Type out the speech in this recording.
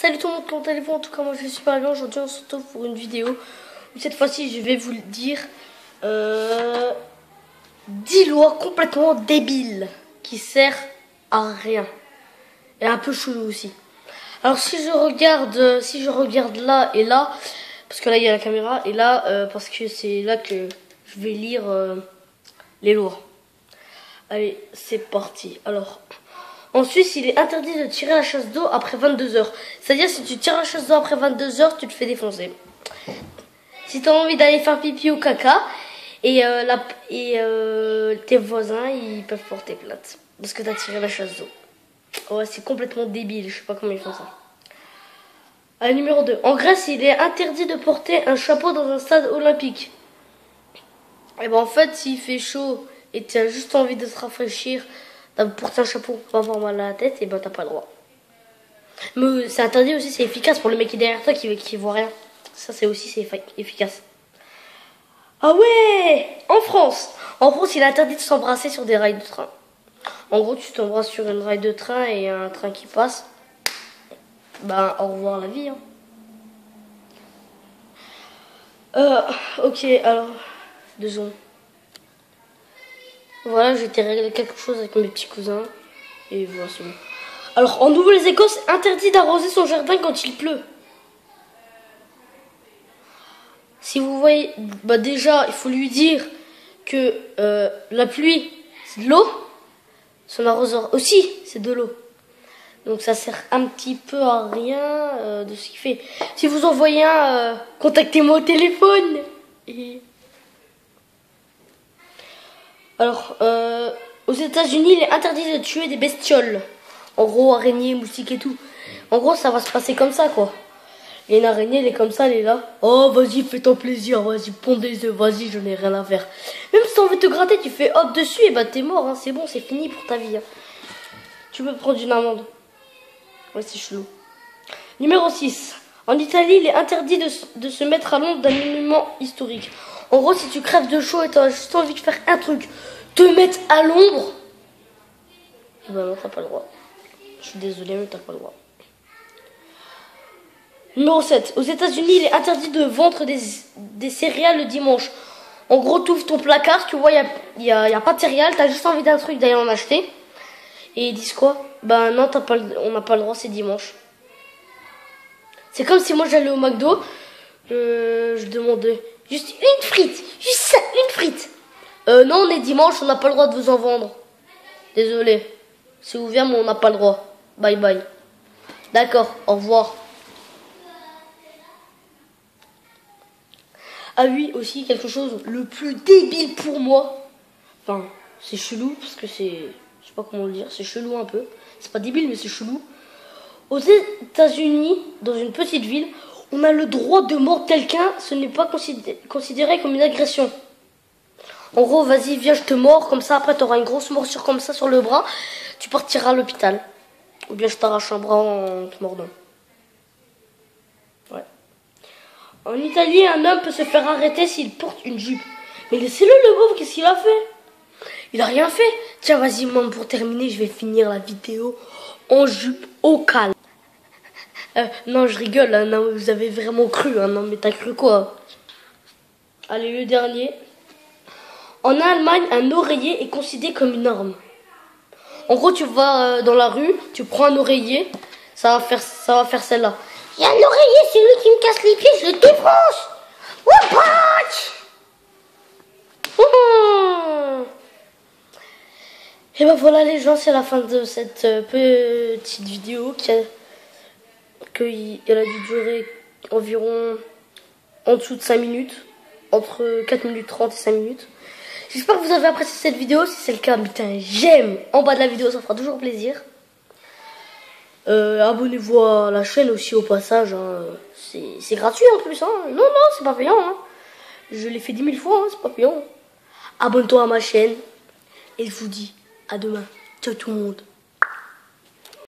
Salut tout le monde, comment allez-vous? En tout cas moi je suis super bien. Aujourd'hui on se retrouve pour une vidéo où cette fois-ci je vais vous le dire 10 lois complètement débiles qui servent à rien et un peu chelou aussi. Alors si je regarde là et là, parce que là il y a la caméra, et là parce que c'est là que je vais lire les lois. Allez, c'est parti. Alors, en Suisse, il est interdit de tirer la chasse d'eau après 22 heures. C'est-à-dire, si tu tires la chasse d'eau après 22 heures, tu te fais défoncer. Si tu as envie d'aller faire pipi ou caca, et tes voisins, ils peuvent porter plainte. Parce que tu as tiré la chasse d'eau. Ouais, c'est complètement débile. Je sais pas comment ils font ça. Allez, numéro 2. En Grèce, il est interdit de porter un chapeau dans un stade olympique. Et ben en fait, s'il fait chaud et tu as juste envie de te rafraîchir, de porter un chapeau pour pas avoir mal à la tête, et ben t'as pas le droit. Mais c'est interdit aussi, c'est efficace pour le mec qui est derrière toi qui voit rien. Ça c'est efficace. Ah ouais! En France, il est interdit de s'embrasser sur des rails de train. En gros, tu t'embrasses sur une rail de train et un train qui passe. Ben au revoir la vie. Ok, alors 2 secondes. Voilà, j'ai été régler quelque chose avec mes petits cousins. Et voilà, c'est bon. Alors, en Nouvelle-Écosse, interdit d'arroser son jardin quand il pleut. Si vous voyez, bah déjà, il faut lui dire que la pluie, c'est de l'eau. Son arroseur aussi, c'est de l'eau. Donc ça sert un petit peu à rien de ce qu'il fait. Si vous en voyez un, contactez-moi au téléphone. Et... Alors, aux États-Unis, il est interdit de tuer des bestioles. En gros, araignées, moustiques et tout. En gros, ça va se passer comme ça, quoi. Il y a une araignée, elle est comme ça, elle est là. Oh, vas-y, fais-toi plaisir, vas-y, ponds des œufs, vas-y, j'en ai rien à faire. Même si t'as envie de te gratter, tu fais hop dessus, et bah t'es mort, hein. C'est bon, c'est fini pour ta vie. Hein. Tu peux prendre une amende. Ouais, c'est chelou. Numéro 6. En Italie, il est interdit de se mettre à l'ombre d'un monument historique. En gros, si tu crèves de chaud et t'as juste envie de faire un truc, te mettre à l'ombre, bah non, t'as pas le droit. Je suis désolée, mais t'as pas le droit. Numéro 7. Aux États-Unis, il est interdit de vendre des céréales le dimanche. En gros, tu ouvres ton placard, tu vois, il y a pas de céréales, t'as juste envie d'un truc, d'aller en acheter. Et ils disent quoi? Ben non, on n'a pas le droit, c'est dimanche. C'est comme si moi j'allais au McDo, je demandais juste une frite, juste ça, une frite. Non, on est dimanche, on n'a pas le droit de vous en vendre. Désolé, c'est ouvert, mais on n'a pas le droit. Bye bye. D'accord, au revoir. Ah oui, aussi quelque chose le plus débile pour moi. Enfin, c'est chelou parce que c'est, je sais pas comment le dire, c'est chelou un peu. C'est pas débile, mais c'est chelou. Aux États-Unis, dans une petite ville, on a le droit de mordre quelqu'un, ce n'est pas considéré comme une agression. En gros, vas-y, viens, je te mords, comme ça, après, tu auras une grosse morsure comme ça sur le bras, tu partiras à l'hôpital. Ou bien je t'arrache un bras en te mordant. Ouais. En Italie, un homme peut se faire arrêter s'il porte une jupe. Mais laissez-le, le pauvre, qu'est-ce qu'il a fait? Il a rien fait. Tiens, vas-y, maman, pour terminer, je vais finir la vidéo en jupe au calme. Non, je rigole, hein, non, vous avez vraiment cru, hein, non, mais t'as cru quoi? Allez, le dernier. En Allemagne, un oreiller est considéré comme une arme. En gros, tu vas dans la rue, tu prends un oreiller, ça va faire celle-là. Il y a un oreiller, c'est lui qui me casse les pieds, je le défonce. Et ben voilà les gens, c'est la fin de cette petite vidéo elle a dû durer environ en dessous de 5 minutes, entre 4 minutes 30 et 5 minutes. J'espère que vous avez apprécié cette vidéo. Si c'est le cas, mettez un j'aime en bas de la vidéo, ça fera toujours plaisir. Abonnez-vous à la chaîne aussi au passage, hein. C'est gratuit en plus, hein. Non, c'est pas payant, hein. Je l'ai fait 10 000 fois, hein. C'est pas payant. Abonne-toi à ma chaîne et je vous dis à demain. Ciao tout le monde.